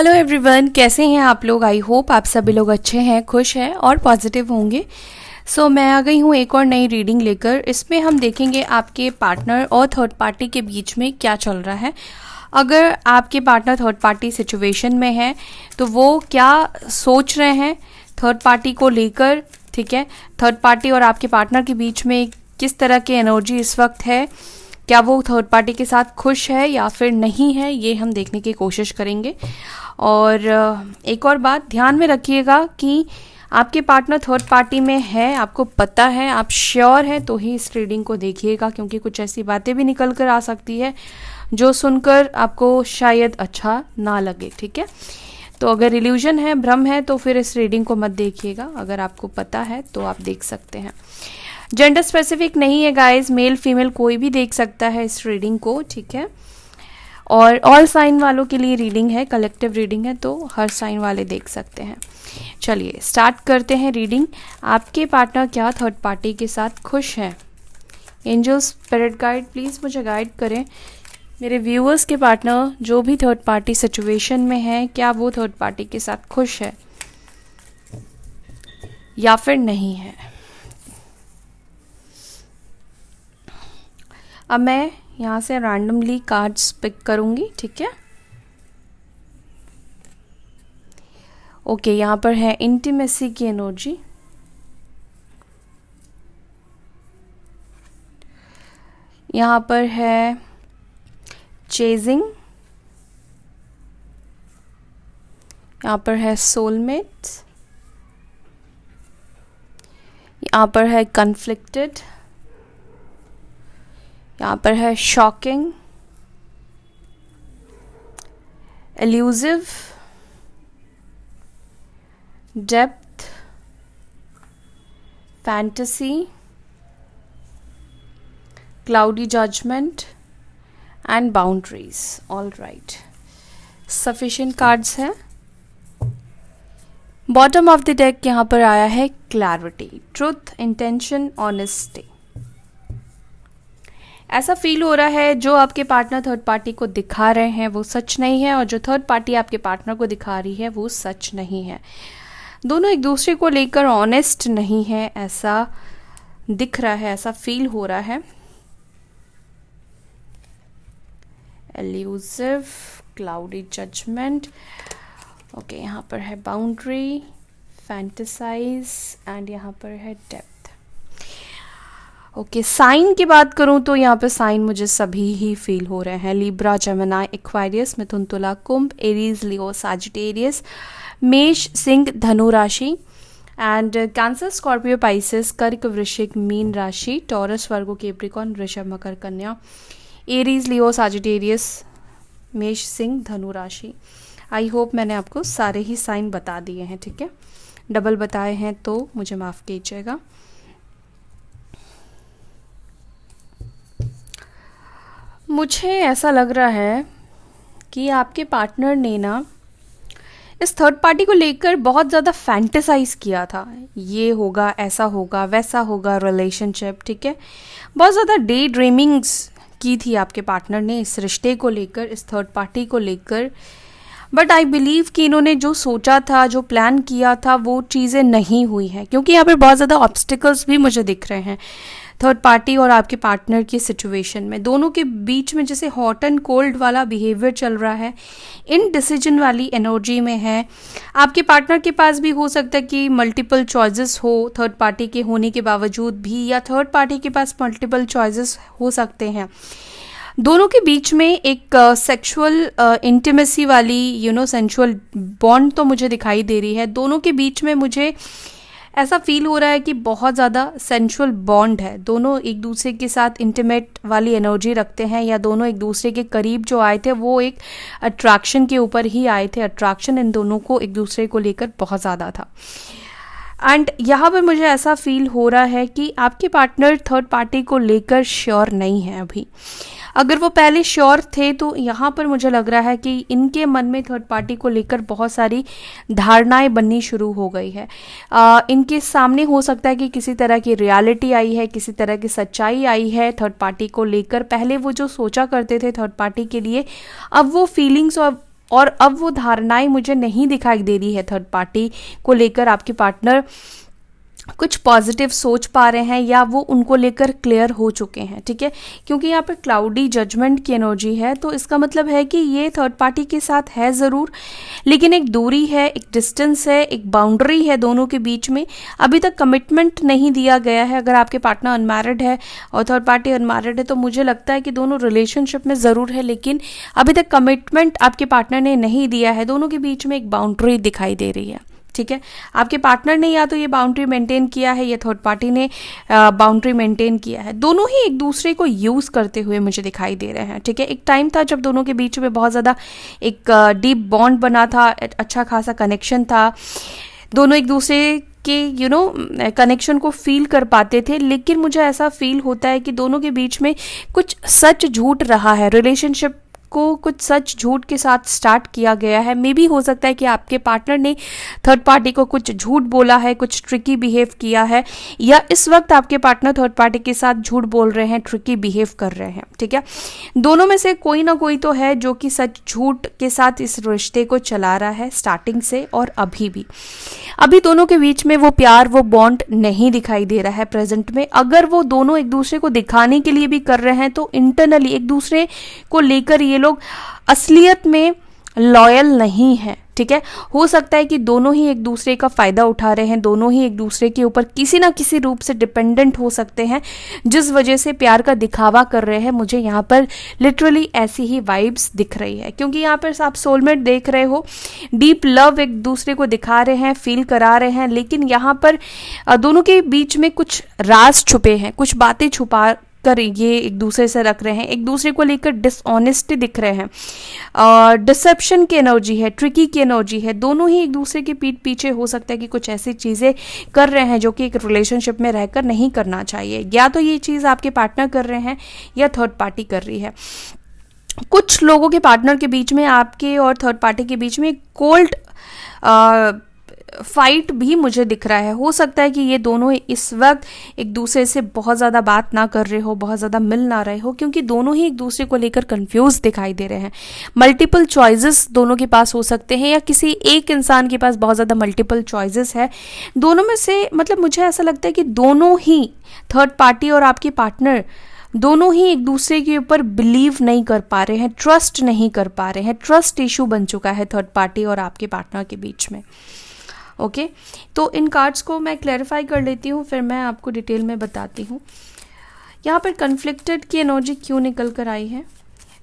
Hello everyone, कैसे हैं आप लोग। आई होप आप सभी लोग अच्छे हैं, खुश हैं और पॉजिटिव होंगे। मैं आ गई हूँ एक और नई रीडिंग लेकर। इसमें हम देखेंगे आपके पार्टनर और थर्ड पार्टी के बीच में क्या चल रहा है। अगर आपके पार्टनर थर्ड पार्टी सिचुएशन में है तो वो क्या सोच रहे हैं थर्ड पार्टी को लेकर, ठीक है। थर्ड पार्टी और आपके पार्टनर के बीच में किस तरह की एनर्जी इस वक्त है, क्या वो थर्ड पार्टी के साथ खुश है या फिर नहीं है, ये हम देखने की कोशिश करेंगे। और एक और बात ध्यान में रखिएगा कि आपके पार्टनर थर्ड पार्टी में है, आपको पता है, आप श्योर हैं तो ही इस रीडिंग को देखिएगा, क्योंकि कुछ ऐसी बातें भी निकल कर आ सकती है जो सुनकर आपको शायद अच्छा ना लगे, ठीक है। तो अगर इल्यूजन है, भ्रम है, तो फिर इस रीडिंग को मत देखिएगा। अगर आपको पता है तो आप देख सकते हैं। जेंडर स्पेसिफिक नहीं है गाइस, मेल फीमेल कोई भी देख सकता है इस रीडिंग को, ठीक है। और ऑल साइन वालों के लिए रीडिंग है, कलेक्टिव रीडिंग है, तो हर साइन वाले देख सकते हैं। चलिए स्टार्ट करते हैं रीडिंग। आपके पार्टनर क्या थर्ड पार्टी के साथ खुश हैं? एंजल स्पिरिट गाइड प्लीज़ मुझे गाइड करें। मेरे व्यूअर्स के पार्टनर जो भी थर्ड पार्टी सिचुएशन में है, क्या वो थर्ड पार्टी के साथ खुश है या फिर नहीं है? अब मैं यहाँ से रैंडमली कार्ड्स पिक करूँगी, ठीक है। ओके, यहाँ पर है इंटीमेसी की एनर्जी, यहाँ पर है चेजिंग, यहाँ पर है सोलमेट, यहाँ पर है कन्फ्लिक्टेड, यहाँ पर है shocking, elusive, depth, fantasy, cloudy judgment and boundaries. All right, sufficient cards हैं। बॉटम ऑफ द डेक यहाँ पर आया है क्लैरिटी, ट्रुथ, इंटेंशन, ऑनेस्टी। ऐसा फील हो रहा है जो आपके पार्टनर थर्ड पार्टी को दिखा रहे हैं वो सच नहीं है, और जो थर्ड पार्टी आपके पार्टनर को दिखा रही है वो सच नहीं है। दोनों एक दूसरे को लेकर ऑनेस्ट नहीं है, ऐसा दिख रहा है, ऐसा फील हो रहा है। एल्यूसिव, क्लाउडी जजमेंट, ओके, यहाँ पर है बाउंड्री, फैंटेसाइज एंड यहाँ पर है डेप्थ। ओके, साइन की बात करूं तो यहाँ पे साइन मुझे सभी ही फील हो रहे हैं। लिब्रा, जेमिनी, एक्वारियस, मिथुन, तुला, कुंभ, एरीज, लियो, सैजिटेरियस, मेष, सिंह, धनु राशि एंड कैंसर, स्कॉर्पियो, पाइसेस, कर्क, वृश्चिक, मीन राशि, टॉरस, वर्गो, कैप्रिकॉर्न, वृषभ, मकर, कन्या, एरीज, लियो, सैजिटेरियस, मेष, सिंह, धनु राशि। आई होप मैंने आपको सारे ही साइन बता दिए हैं, ठीक है। डबल बताए हैं तो मुझे माफ़ कीजिएगा। मुझे ऐसा लग रहा है कि आपके पार्टनर ने ना इस थर्ड पार्टी को लेकर बहुत ज़्यादा फैंटेसाइज किया था, ये होगा, ऐसा होगा, वैसा होगा रिलेशनशिप, ठीक है। बहुत ज़्यादा डे ड्रीमिंग्स की थी आपके पार्टनर ने इस रिश्ते को लेकर, इस थर्ड पार्टी को लेकर। बट आई बिलीव कि इन्होंने जो सोचा था, जो प्लान किया था, वो चीज़ें नहीं हुई हैं, क्योंकि यहाँ पर बहुत ज़्यादा ऑब्स्टिकल्स भी मुझे दिख रहे हैं थर्ड पार्टी और आपके पार्टनर की सिचुएशन में। दोनों के बीच में जैसे हॉट एंड कोल्ड वाला बिहेवियर चल रहा है, इनडिसीजन वाली एनर्जी में है। आपके पार्टनर के पास भी हो सकता है कि मल्टीपल चॉइसेस हो थर्ड पार्टी के होने के बावजूद भी, या थर्ड पार्टी के पास मल्टीपल चॉइसेस हो सकते हैं। दोनों के बीच में एक सेक्सुअल इंटीमेसी वाली सेंसुअल बॉन्ड तो मुझे दिखाई दे रही है। दोनों के बीच में मुझे ऐसा फील हो रहा है कि बहुत ज़्यादा सेंसुअल बॉन्ड है। दोनों एक दूसरे के साथ इंटीमेट वाली एनर्जी रखते हैं, या दोनों एक दूसरे के करीब जो आए थे वो एक अट्रैक्शन के ऊपर ही आए थे। अट्रैक्शन इन दोनों को एक दूसरे को लेकर बहुत ज़्यादा था। एंड यहाँ पर मुझे ऐसा फील हो रहा है कि आपके पार्टनर थर्ड पार्टी को लेकर श्योर नहीं है अभी। अगर वो पहले श्योर थे तो यहाँ पर मुझे लग रहा है कि इनके मन में थर्ड पार्टी को लेकर बहुत सारी धारणाएं बननी शुरू हो गई है। इनके सामने हो सकता है कि किसी तरह की रियलिटी आई है, किसी तरह की सच्चाई आई है थर्ड पार्टी को लेकर। पहले वो जो सोचा करते थे थर्ड पार्टी के लिए, अब वो फीलिंग्स और और अब वो धारणाएं मुझे नहीं दिखाई दे रही है थर्ड पार्टी को लेकर। आपके पार्टनर कुछ पॉजिटिव सोच पा रहे हैं या वो उनको लेकर क्लियर हो चुके हैं, ठीक है। क्योंकि यहाँ पर क्लाउडी जजमेंट की एनर्जी है, तो इसका मतलब है कि ये थर्ड पार्टी के साथ है ज़रूर, लेकिन एक दूरी है, एक डिस्टेंस है, एक बाउंड्री है दोनों के बीच में। अभी तक कमिटमेंट नहीं दिया गया है। अगर आपके पार्टनर अनमैरिड है और थर्ड पार्टी अनमैरिड है तो मुझे लगता है कि दोनों रिलेशनशिप में ज़रूर है, लेकिन अभी तक कमिटमेंट आपके पार्टनर ने नहीं दिया है। दोनों के बीच में एक बाउंड्री दिखाई दे रही है, ठीक है। आपके पार्टनर ने या तो ये बाउंड्री मेंटेन किया है या थर्ड पार्टी ने बाउंड्री मेंटेन किया है। दोनों ही एक दूसरे को यूज़ करते हुए मुझे दिखाई दे रहे हैं, ठीक है। एक टाइम था जब दोनों के बीच में बहुत ज़्यादा एक डीप बॉन्ड बना था, अच्छा खासा कनेक्शन था, दोनों एक दूसरे के कनेक्शन को फील कर पाते थे। लेकिन मुझे ऐसा फील होता है कि दोनों के बीच में कुछ सच झूठ रहा है, रिलेशनशिप को कुछ सच झूठ के साथ स्टार्ट किया गया है। मे बी हो सकता है कि आपके पार्टनर ने थर्ड पार्टी को कुछ झूठ बोला है, कुछ ट्रिकी बिहेव किया है, या इस वक्त आपके पार्टनर थर्ड पार्टी के साथ झूठ बोल रहे हैं, ट्रिकी बिहेव कर रहे हैं, ठीक है। दोनों में से कोई ना कोई तो है जो कि सच झूठ के साथ इस रिश्ते को चला रहा है स्टार्टिंग से और अभी भी। अभी दोनों के बीच में वो प्यार, वो बॉन्ड नहीं दिखाई दे रहा है प्रेजेंट में। अगर वो दोनों एक दूसरे को दिखाने के लिए भी कर रहे हैं तो इंटरनली एक दूसरे को लेकर ये लोग असलियत में लॉयल नहीं है, ठीक है। हो सकता है कि दोनों ही एक दूसरे का फायदा उठा रहे हैं, दोनों ही एक दूसरे के ऊपर किसी ना किसी रूप से डिपेंडेंट हो सकते हैं, जिस वजह से प्यार का दिखावा कर रहे हैं। मुझे यहाँ पर लिटरली ऐसी ही वाइब्स दिख रही है, क्योंकि यहाँ पर आप सोलमेट देख रहे हो, डीप लव एक दूसरे को दिखा रहे हैं, फील करा रहे हैं, लेकिन यहाँ पर दोनों के बीच में कुछ राज छुपे हैं, कुछ बातें छुपा कर ये एक दूसरे से रख रहे हैं, एक दूसरे को लेकर डिसऑनेस्टी दिख रहे हैं, डिसेप्शन की एनर्जी है, ट्रिकी की एनर्जी है। दोनों ही एक दूसरे के पीठ पीछे हो सकता है कि कुछ ऐसी चीज़ें कर रहे हैं जो कि एक रिलेशनशिप में रहकर नहीं करना चाहिए। या तो ये चीज़ आपके पार्टनर कर रहे हैं या थर्ड पार्टी कर रही है। कुछ लोगों के पार्टनर के बीच में, आपके और थर्ड पार्टी के बीच में कोल्ड फाइट भी मुझे दिख रहा है। हो सकता है कि ये दोनों इस वक्त एक दूसरे से बहुत ज़्यादा बात ना कर रहे हो, बहुत ज़्यादा मिल ना रहे हो, क्योंकि दोनों ही एक दूसरे को लेकर कंफ्यूज दिखाई दे रहे हैं। मल्टीपल चॉइसेस दोनों के पास हो सकते हैं, या किसी एक इंसान के पास बहुत ज़्यादा मल्टीपल चॉइसेस है। दोनों में से मतलब मुझे ऐसा लगता है कि दोनों ही, थर्ड पार्टी और आपके पार्टनर, दोनों ही एक दूसरे के ऊपर बिलीव नहीं कर पा रहे हैं, ट्रस्ट नहीं कर पा रहे हैं। ट्रस्ट इशू बन चुका है थर्ड पार्टी और आपके पार्टनर के बीच में। ओके, तो इन कार्ड्स को मैं क्लैरिफाई कर लेती हूँ, फिर मैं आपको डिटेल में बताती हूँ यहाँ पर कन्फ्लिक्टेड की एनर्जी क्यों निकल कर आई है।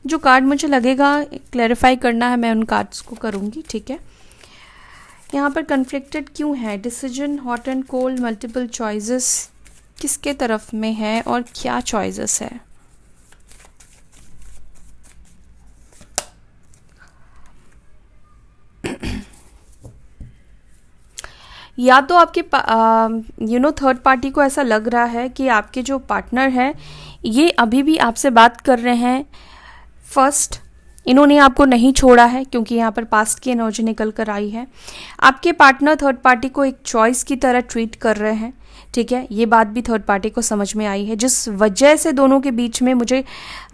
जो कार्ड मुझे लगेगा क्लैरिफाई करना है मैं उन कार्ड्स को करूँगी, ठीक है। यहाँ पर कन्फ्लिक्टेड क्यों है, decision, hot and cold, multiple choices, किसके तरफ में है और क्या चॉइसेस है। या तो आपके थर्ड पार्टी को ऐसा लग रहा है कि आपके जो पार्टनर है ये अभी भी आपसे बात कर रहे हैं। फर्स्ट, इन्होंने आपको नहीं छोड़ा है, क्योंकि यहाँ पर पास्ट की एनर्जी निकल कर आई है। आपके पार्टनर थर्ड पार्टी को एक चॉइस की तरह ट्रीट कर रहे हैं, ठीक है। ये बात भी थर्ड पार्टी को समझ में आई है, जिस वजह से दोनों के बीच में मुझे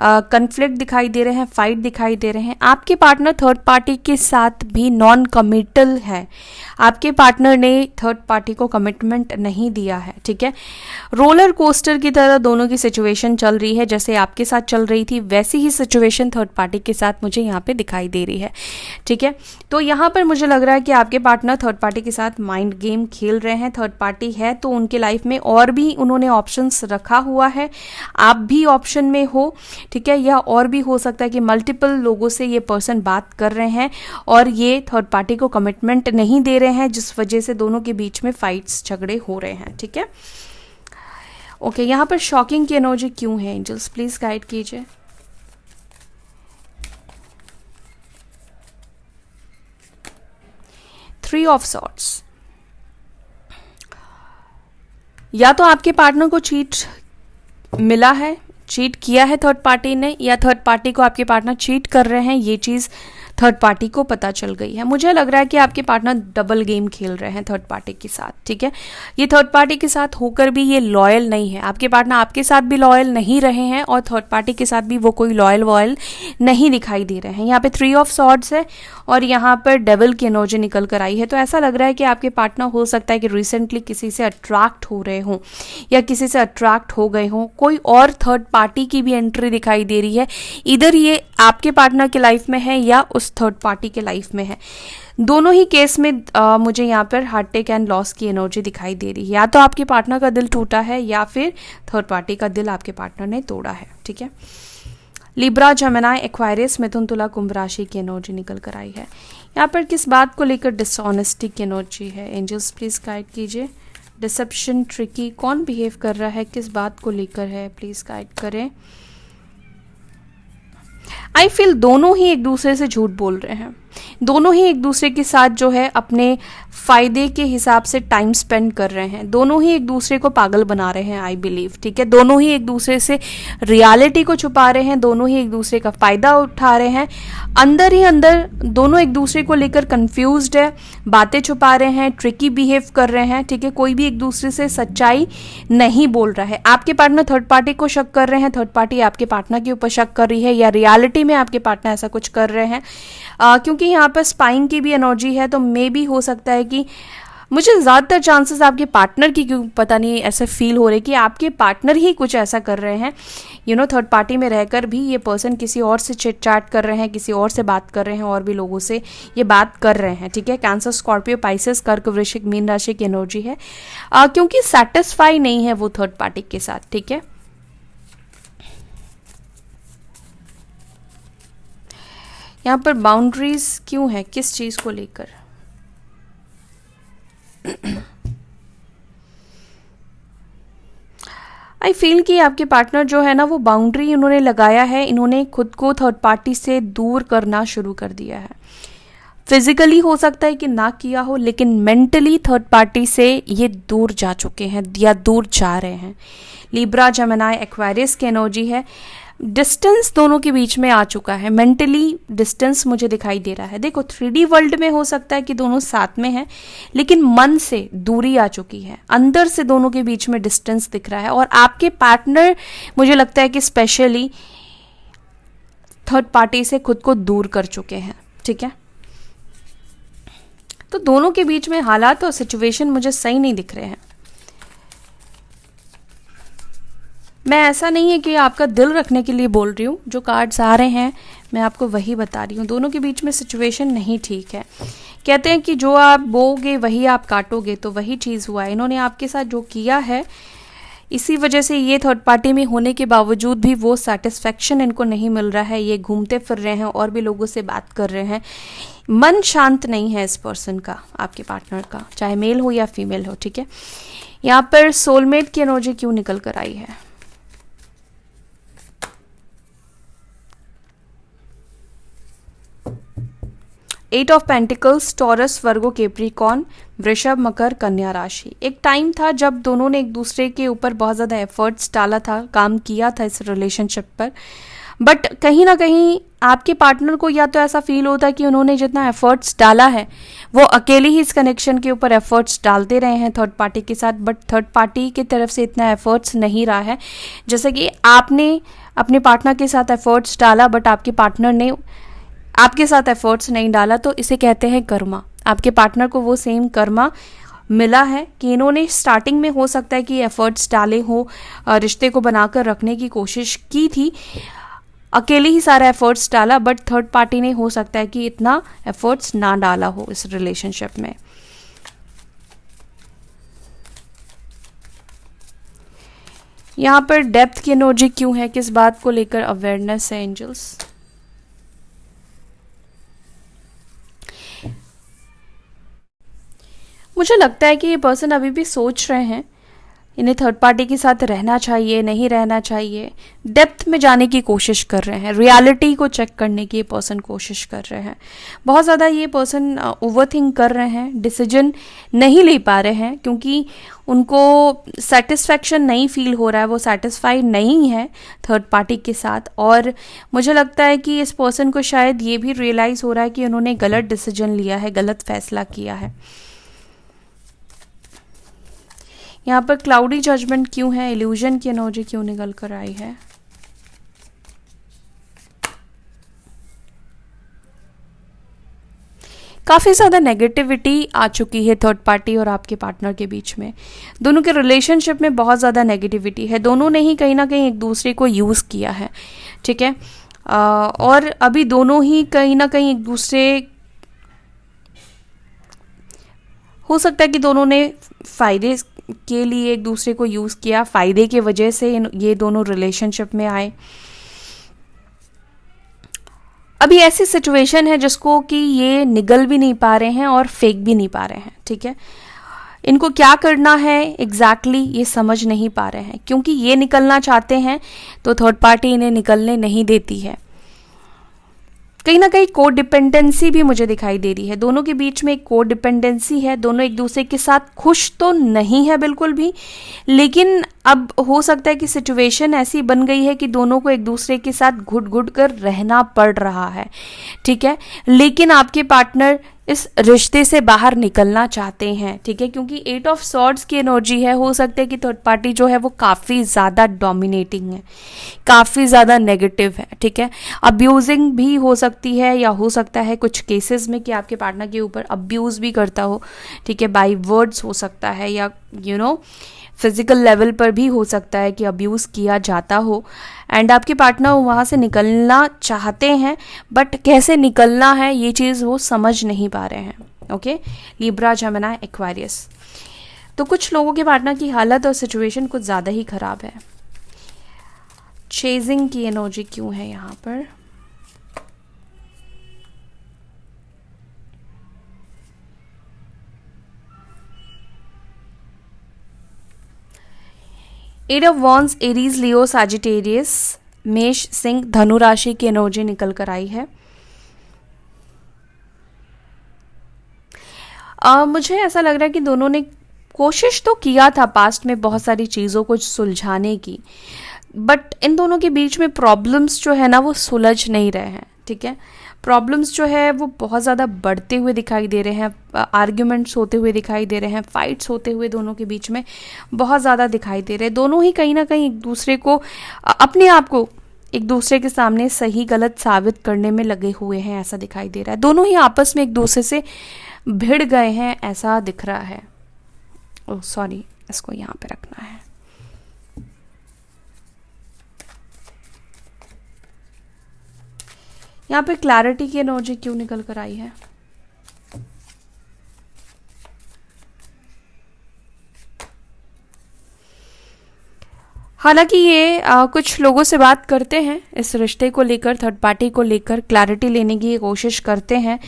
कन्फ्लिक्ट दिखाई दे रहे हैं, फाइट दिखाई दे रहे हैं। आपके पार्टनर थर्ड पार्टी के साथ भी नॉन कमिटल है। आपके पार्टनर ने थर्ड पार्टी को कमिटमेंट नहीं दिया है, ठीक है। रोलर कोस्टर की तरह दोनों की सिचुएशन चल रही है, जैसे आपके साथ चल रही थी वैसी ही सिचुएशन थर्ड पार्टी के साथ मुझे यहाँ पे दिखाई दे रही है, ठीक है। तो यहाँ पर मुझे लग रहा है कि आपके पार्टनर थर्ड पार्टी के साथ माइंड गेम खेल रहे हैं। थर्ड पार्टी है तो उनके लाइफ में और भी उन्होंने ऑप्शंस रखा हुआ है, आप भी ऑप्शन में हो, ठीक है। या और भी हो सकता है कि मल्टीपल लोगों से ये पर्सन बात कर रहे हैं और ये थर्ड पार्टी को कमिटमेंट नहीं दे रहे हैं, जिस वजह से दोनों के बीच में फाइट्स, झगड़े हो रहे हैं, ठीक है। ओके, यहाँ पर शॉकिंग की एनर्जी क्यों है, एंजल्स प्लीज गाइड कीजिए। थ्री ऑफ सॉर्ड्स, या तो आपके पार्टनर को चीट मिला है, चीट किया है थर्ड पार्टी ने, या थर्ड पार्टी को आपके पार्टनर चीट कर रहे हैं। ये चीज़ थर्ड पार्टी को पता चल गई है। मुझे लग रहा है कि आपके पार्टनर डबल गेम खेल रहे हैं थर्ड पार्टी के साथ, ठीक है। ये थर्ड पार्टी के साथ होकर भी ये लॉयल नहीं है, आपके पार्टनर आपके साथ भी लॉयल नहीं रहे हैं और थर्ड पार्टी के साथ भी वो कोई लॉयल वॉयल नहीं दिखाई दे रहे हैं। यहाँ पे 3 ऑफ सॉर्ड्स है और यहाँ पर डेविल की एनर्जी निकल कर आई है। तो ऐसा लग रहा है कि आपके पार्टनर हो सकता है कि रिसेंटली किसी से अट्रैक्ट हो रहे हों या किसी से अट्रैक्ट हो गए हों। कोई और थर्ड पार्टी की भी एंट्री दिखाई दे रही है, इधर ये आपके पार्टनर के लाइफ में है या उस थर्ड पार्टी के लाइफ में है। दोनों ही केस में मुझे यहाँ पर हार्ट टेक एंड लॉस की एनर्जी दिखाई दे रही है। या तो आपके पार्टनर का दिल टूटा है या फिर थर्ड पार्टी का दिल आपके पार्टनर ने तोड़ा है, ठीक है। लिब्रा, जेमिनी, एक्वायरियस, मिथुन, तुला, कुंभ राशि की एनर्जी निकल कर आई है। यहाँ पर किस बात को लेकर डिसऑनेस्टी की एनर्जी है? एंजल्स प्लीज गाइड कीजिए। डिसेप्शन, ट्रिकी, कौन बिहेव कर रहा है, किस बात को लेकर है, प्लीज गाइड करें। आई फील दोनों ही एक दूसरे से झूठ बोल रहे हैं, दोनों ही एक दूसरे के साथ जो है अपने फायदे के हिसाब से टाइम स्पेंड कर रहे हैं, दोनों ही एक दूसरे को पागल बना रहे हैं, आई बिलीव, ठीक है। दोनों ही एक दूसरे से रियलिटी को छुपा रहे हैं, दोनों ही एक दूसरे का फायदा उठा रहे हैं। अंदर ही अंदर दोनों एक दूसरे को लेकर कंफ्यूज्ड है, बातें छुपा रहे हैं, ट्रिकी बिहेव कर रहे हैं, ठीक है। कोई भी एक दूसरे से सच्चाई नहीं बोल रहा है। आपके पार्टनर थर्ड पार्टी को शक कर रहे हैं, थर्ड पार्टी आपके पार्टनर के ऊपर शक कर रही है, या रियलिटी में आपके पार्टनर ऐसा कुछ कर रहे हैं। क्योंकि यहाँ पर स्पाइंग की भी एनर्जी है, तो मे भी हो सकता है कि मुझे ज़्यादातर चांसेस आपके पार्टनर की, क्यों पता नहीं ऐसे फील हो रहे कि आपके पार्टनर ही कुछ ऐसा कर रहे हैं। थर्ड पार्टी में रहकर भी ये पर्सन किसी और से चिट चैट कर रहे हैं, किसी और से बात कर रहे हैं, और भी लोगों से ये बात कर रहे हैं, ठीक है। कैंसर, स्कॉर्पियो, पाइसेस, कर्क, वृश्चिक, मीन राशि की एनर्जी है, क्योंकि सेटिस्फाई नहीं है वो थर्ड पार्टी के साथ, ठीक है। यहाँ पर बाउंड्रीज क्यों है, किस चीज को लेकर? आई फील कि आपके पार्टनर जो है ना, वो बाउंड्री इन्होंने लगाया है, इन्होंने खुद को थर्ड पार्टी से दूर करना शुरू कर दिया है। फिजिकली हो सकता है कि ना किया हो, लेकिन मेंटली थर्ड पार्टी से ये दूर जा चुके हैं या दूर जा रहे हैं। लिब्रा, जेमिनी, एक्वायरियस की एनर्जी है। डिस्टेंस दोनों के बीच में आ चुका है, मेंटली डिस्टेंस मुझे दिखाई दे रहा है। देखो 3D वर्ल्ड में हो सकता है कि दोनों साथ में हैं, लेकिन मन से दूरी आ चुकी है, अंदर से दोनों के बीच में डिस्टेंस दिख रहा है। और आपके पार्टनर मुझे लगता है कि स्पेशली थर्ड पार्टी से खुद को दूर कर चुके हैं, ठीक है। तो दोनों के बीच में हालात और सिचुएशन मुझे सही नहीं दिख रहे हैं। मैं ऐसा नहीं है कि आपका दिल रखने के लिए बोल रही हूँ, जो कार्ड्स आ रहे हैं मैं आपको वही बता रही हूँ। दोनों के बीच में सिचुएशन नहीं ठीक है। कहते हैं कि जो आप बोओगे वही आप काटोगे, तो वही चीज़ हुआ है। इन्होंने आपके साथ जो किया है, इसी वजह से ये थर्ड पार्टी में होने के बावजूद भी वो सेटिस्फेक्शन इनको नहीं मिल रहा है। ये घूमते फिर रहे हैं और भी लोगों से बात कर रहे हैं। मन शांत नहीं है इस पर्सन का, आपके पार्टनर का, चाहे मेल हो या फीमेल हो, ठीक है। यहाँ पर सोलमेट की एनर्जी क्यों निकल कर आई है? Eight of pentacles, Taurus, Virgo, Capricorn, वृषभ, मकर, कन्या राशि। एक टाइम था जब दोनों ने एक दूसरे के ऊपर बहुत ज़्यादा एफर्ट्स डाला था, काम किया था इस रिलेशनशिप पर, बट कहीं ना कहीं आपके पार्टनर को या तो ऐसा फील होता है कि उन्होंने जितना एफर्ट्स डाला है वो अकेले ही इस कनेक्शन के ऊपर एफर्ट्स डालते रहे हैं थर्ड पार्टी के साथ, बट थर्ड पार्टी की तरफ से इतना एफर्ट्स नहीं रहा है जैसे कि आपने अपने पार्टनर के साथ एफर्ट्स डाला, बट आपके पार्टनर ने आपके साथ एफर्ट्स नहीं डाला। तो इसे कहते हैं कर्मा। आपके पार्टनर को वो सेम कर्मा मिला है कि इन्होंने स्टार्टिंग में हो सकता है कि एफर्ट्स डाले हो, रिश्ते को बनाकर रखने की कोशिश की थी, अकेले ही सारा एफर्ट्स डाला, बट थर्ड पार्टी ने हो सकता है कि इतना एफर्ट्स ना डाला हो इस रिलेशनशिप में। यहाँ पर डेप्थ की एनर्जी क्यों है, किस बात को लेकर अवेयरनेस है एंजल्स? मुझे लगता है कि ये पर्सन अभी भी सोच रहे हैं इन्हें थर्ड पार्टी के साथ रहना चाहिए, नहीं रहना चाहिए, डेप्थ में जाने की कोशिश कर रहे हैं, रियलिटी को चेक करने की ये पर्सन कोशिश कर रहे हैं। बहुत ज़्यादा ये पर्सन ओवरथिंक कर रहे हैं, डिसीजन नहीं ले पा रहे हैं क्योंकि उनको सेटिस्फैक्शन नहीं फील हो रहा है, वो सेटिस्फाइड नहीं है थर्ड पार्टी के साथ। और मुझे लगता है कि इस पर्सन को शायद ये भी रियलाइज़ हो रहा है कि उन्होंने गलत डिसीजन लिया है, गलत फैसला किया है। यहाँ पर क्लाउडी जजमेंट क्यों है, इल्यूजन की एनर्जी क्यों निकल कर आई है? काफ़ी ज़्यादा नेगेटिविटी आ चुकी है थर्ड पार्टी और आपके पार्टनर के बीच में। दोनों के रिलेशनशिप में बहुत ज़्यादा नेगेटिविटी है, दोनों ने ही कहीं ना कहीं एक दूसरे को यूज़ किया है, ठीक है। और अभी दोनों ही कहीं ना कहीं एक दूसरे, हो सकता है कि दोनों ने फ़ायदे के लिए एक दूसरे को यूज़ किया, फ़ायदे की वजह से ये दोनों रिलेशनशिप में आए। अभी ऐसी सिचुएशन है जिसको कि ये निगल भी नहीं पा रहे हैं और फेंक भी नहीं पा रहे हैं, ठीक है। इनको क्या करना है एग्जैक्टली ये समझ नहीं पा रहे हैं, क्योंकि ये निकलना चाहते हैं तो थर्ड पार्टी इन्हें निकलने नहीं देती है। कहीं ना कहीं को डिपेंडेंसी भी मुझे दिखाई दे रही है, दोनों के बीच में एक को डिपेंडेंसी है, दोनों एक दूसरे के साथ खुश तो नहीं है बिल्कुल भी, लेकिन अब हो सकता है कि सिचुएशन ऐसी बन गई है कि दोनों को एक दूसरे के साथ घुट घुट कर रहना पड़ रहा है, ठीक है। लेकिन आपके पार्टनर इस रिश्ते से बाहर निकलना चाहते हैं, ठीक है, क्योंकि 8 ऑफ सॉर्ड्स की एनर्जी है। हो सकता है कि थर्ड पार्टी जो है वो काफ़ी ज़्यादा डोमिनेटिंग है, काफ़ी ज़्यादा नेगेटिव है, ठीक है। अब्यूजिंग भी हो सकती है, या हो सकता है कुछ केसेस में कि आपके पार्टनर के ऊपर अब्यूज़ भी करता हो, ठीक है, बाय वर्ड्स हो सकता है, या फिजिकल लेवल पर भी हो सकता है कि अब्यूज़ किया जाता हो। एंड आपके पार्टनर वहाँ से निकलना चाहते हैं, बट कैसे निकलना है ये चीज़ वो समझ नहीं पा रहे हैं, ओके। Libra, Gemini, Aquarius. तो कुछ लोगों के पार्टनर की हालत और सिचुएशन कुछ ज़्यादा ही ख़राब है। चेजिंग की एनर्जी क्यों है यहाँ पर? Eight of wands, Aries, Leo, Sagittarius, मेष, सिंह, धनु राशि की एनर्जी निकल कर आई है। मुझे ऐसा लग रहा है कि दोनों ने कोशिश तो किया था पास्ट में बहुत सारी चीज़ों को सुलझाने की, बट इन दोनों के बीच में प्रॉब्लम्स जो है ना वो सुलझ नहीं रहे हैं, ठीक है। प्रॉब्लम्स जो है वो बहुत ज़्यादा बढ़ते हुए दिखाई दे रहे हैं, आर्ग्यूमेंट्स होते हुए दिखाई दे रहे हैं, फाइट्स होते हुए दोनों के बीच में बहुत ज़्यादा दिखाई दे रहे हैं। दोनों ही कहीं ना कहीं एक दूसरे को, अपने आप को एक दूसरे के सामने सही गलत साबित करने में लगे हुए हैं, ऐसा दिखाई दे रहा है। दोनों ही आपस में एक दूसरे से भिड़ गए हैं, ऐसा दिख रहा है। ओह सॉरी, इसको यहाँ पे रखना है। यहाँ पे क्लैरिटी की एनर्जी क्यों निकल कर आई है? हालांकि ये कुछ लोगों से बात करते हैं इस रिश्ते को लेकर, थर्ड पार्टी को लेकर क्लैरिटी लेने की कोशिश करते हैं।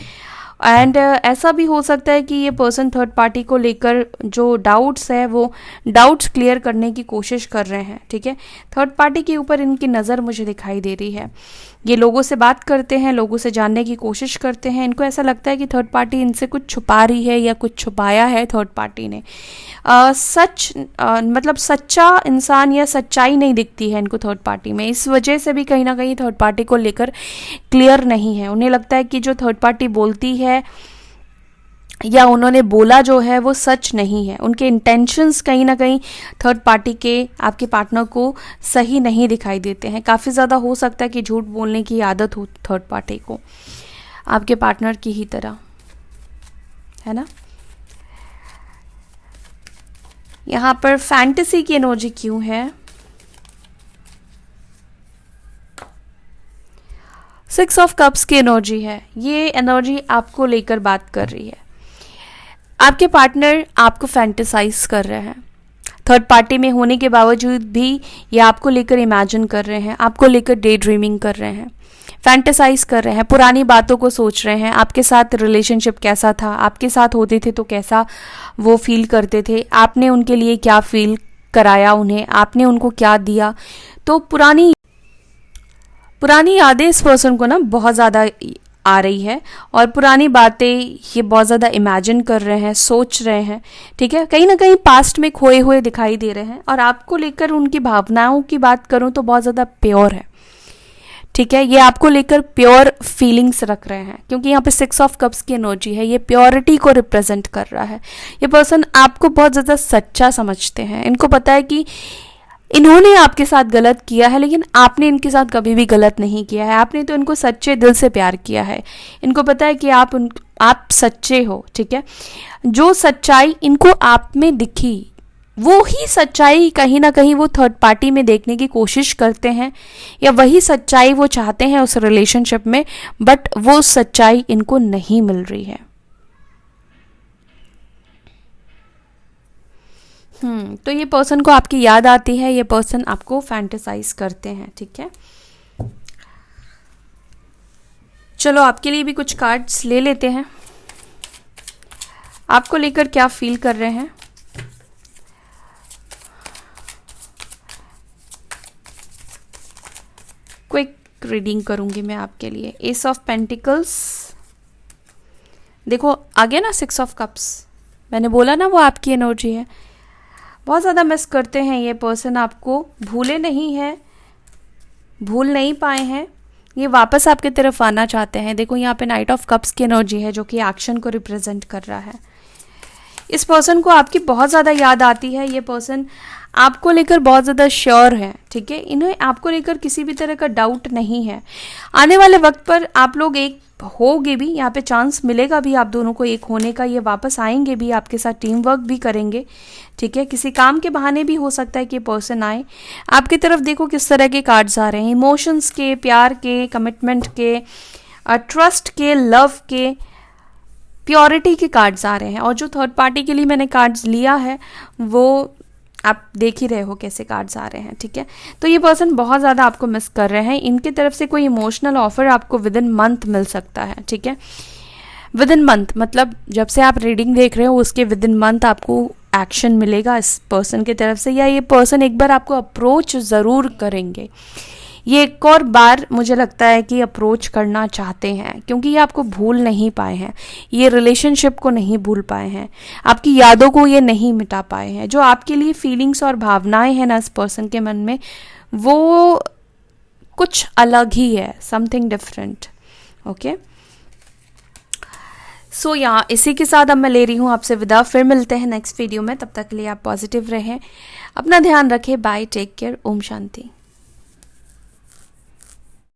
एंड ऐसा भी हो सकता है कि ये पर्सन थर्ड पार्टी को लेकर जो डाउट्स है वो डाउट्स क्लियर करने की कोशिश कर रहे हैं, ठीक है। थर्ड पार्टी के ऊपर इनकी नज़र मुझे दिखाई दे रही है। ये लोगों से बात करते हैं, लोगों से जानने की कोशिश करते हैं। इनको ऐसा लगता है कि थर्ड पार्टी इनसे कुछ छुपा रही है या कुछ छुपाया है थर्ड पार्टी ने। मतलब सच्चा इंसान या सच्चाई नहीं दिखती है इनको थर्ड पार्टी में, इस वजह से भी कहीं ना कहीं थर्ड पार्टी को लेकर क्लियर नहीं है। उन्हें लगता है कि जो थर्ड पार्टी बोलती है या उन्होंने बोला जो है वो सच नहीं है। उनके इंटेंशंस कहीं ना कहीं थर्ड पार्टी के, आपके पार्टनर को सही नहीं दिखाई देते हैं। काफ़ी ज़्यादा हो सकता है कि झूठ बोलने की आदत हो थर्ड पार्टी को, आपके पार्टनर की ही तरह, है ना। यहाँ पर फैंटेसी की एनर्जी क्यों है? 6 ऑफ कप्स की एनर्जी है। ये एनर्जी आपको लेकर बात कर रही है। आपके पार्टनर आपको फैंटेसाइज कर रहे हैं, थर्ड पार्टी में होने के बावजूद भी ये आपको लेकर इमेजिन कर रहे हैं, आपको लेकर डे ड्रीमिंग कर रहे हैं, फैंटेसाइज कर रहे हैं, पुरानी बातों को सोच रहे हैं। आपके साथ रिलेशनशिप कैसा था, आपके साथ होते थे तो कैसा वो फील करते थे, आपने उनके लिए क्या फील कराया उन्हें, आपने उनको क्या दिया। तो पुरानी यादें इस पर्सन को ना बहुत ज़्यादा आ रही है, और पुरानी बातें ये बहुत ज़्यादा इमेजिन कर रहे हैं, सोच रहे हैं, ठीक है। कहीं ना कहीं पास्ट में खोए हुए दिखाई दे रहे हैं, और आपको लेकर उनकी भावनाओं की बात करूं तो बहुत ज़्यादा प्योर है, ठीक है। ये आपको लेकर प्योर फीलिंग्स रख रहे हैं, क्योंकि यहाँ पे 6 ऑफ कप्स की एनर्जी है, ये प्योरिटी को रिप्रेजेंट कर रहा है। ये पर्सन आपको बहुत ज़्यादा सच्चा समझते हैं, इनको पता है कि इन्होंने आपके साथ गलत किया है, लेकिन आपने इनके साथ कभी भी गलत नहीं किया है। आपने तो इनको सच्चे दिल से प्यार किया है, इनको पता है कि आप सच्चे हो, ठीक है। जो सच्चाई इनको आप में दिखी, वो ही सच्चाई कहीं ना कहीं वो थर्ड पार्टी में देखने की कोशिश करते हैं, या वही सच्चाई वो चाहते हैं उस रिलेशनशिप में, बट वो सच्चाई इनको नहीं मिल रही है। तो ये पर्सन को आपकी याद आती है, ये पर्सन आपको फैंटेसाइज करते हैं, ठीक है। चलो आपके लिए भी कुछ कार्ड्स ले लेते हैं, आपको लेकर क्या फील कर रहे हैं। क्विक रीडिंग करूंगी मैं आपके लिए। एस ऑफ पेंटिकल्स, देखो आ गया ना 6 ऑफ कप्स, मैंने बोला ना वो आपकी एनर्जी है। बहुत ज़्यादा मिस करते हैं ये पर्सन आपको, भूले नहीं हैं, भूल नहीं पाए हैं, ये वापस आपकी तरफ आना चाहते हैं। देखो यहाँ पे नाइट ऑफ कप्स की एनर्जी है, जो कि एक्शन को रिप्रेजेंट कर रहा है। इस पर्सन को आपकी बहुत ज़्यादा याद आती है, ये पर्सन आपको लेकर बहुत ज़्यादा श्योर है, ठीक है। इन्हें आपको लेकर किसी भी तरह का डाउट नहीं है। आने वाले वक्त पर आप लोग एक होगे भी, यहाँ पे चांस मिलेगा भी आप दोनों को एक होने का, ये वापस आएंगे भी, आपके साथ टीम वर्क भी करेंगे, ठीक है। किसी काम के बहाने भी हो सकता है कि पर्सन आए आपकी तरफ। देखो किस तरह के कार्ड्स आ रहे हैं, इमोशंस के, प्यार के, कमिटमेंट के, ट्रस्ट के, लव के, प्योरिटी के कार्ड्स आ रहे हैं। और जो थर्ड पार्टी के लिए मैंने कार्ड्स लिया है वो आप देख ही रहे हो कैसे कार्ड्स आ रहे हैं, ठीक है। तो ये पर्सन बहुत ज़्यादा आपको मिस कर रहे हैं, इनकी तरफ से कोई इमोशनल ऑफर आपको विद इन मंथ मिल सकता है, ठीक है। विद इन मंथ मतलब जब से आप रीडिंग देख रहे हो उसके विद इन मंथ आपको एक्शन मिलेगा इस पर्सन की तरफ से, या ये पर्सन एक बार आपको अप्रोच ज़रूर करेंगे। ये एक और बार मुझे लगता है कि अप्रोच करना चाहते हैं, क्योंकि ये आपको भूल नहीं पाए हैं, ये रिलेशनशिप को नहीं भूल पाए हैं, आपकी यादों को ये नहीं मिटा पाए हैं। जो आपके लिए फीलिंग्स और भावनाएं हैं ना इस पर्सन के मन में, वो कुछ अलग ही है, समथिंग डिफरेंट, ओके। सो यहाँ इसी के साथ अब मैं ले रही हूँ आपसे विदा, फिर मिलते हैं नेक्स्ट वीडियो में। तब तक के लिए आप पॉजिटिव रहें, अपना ध्यान रखें, bye, take care, Om Shanti.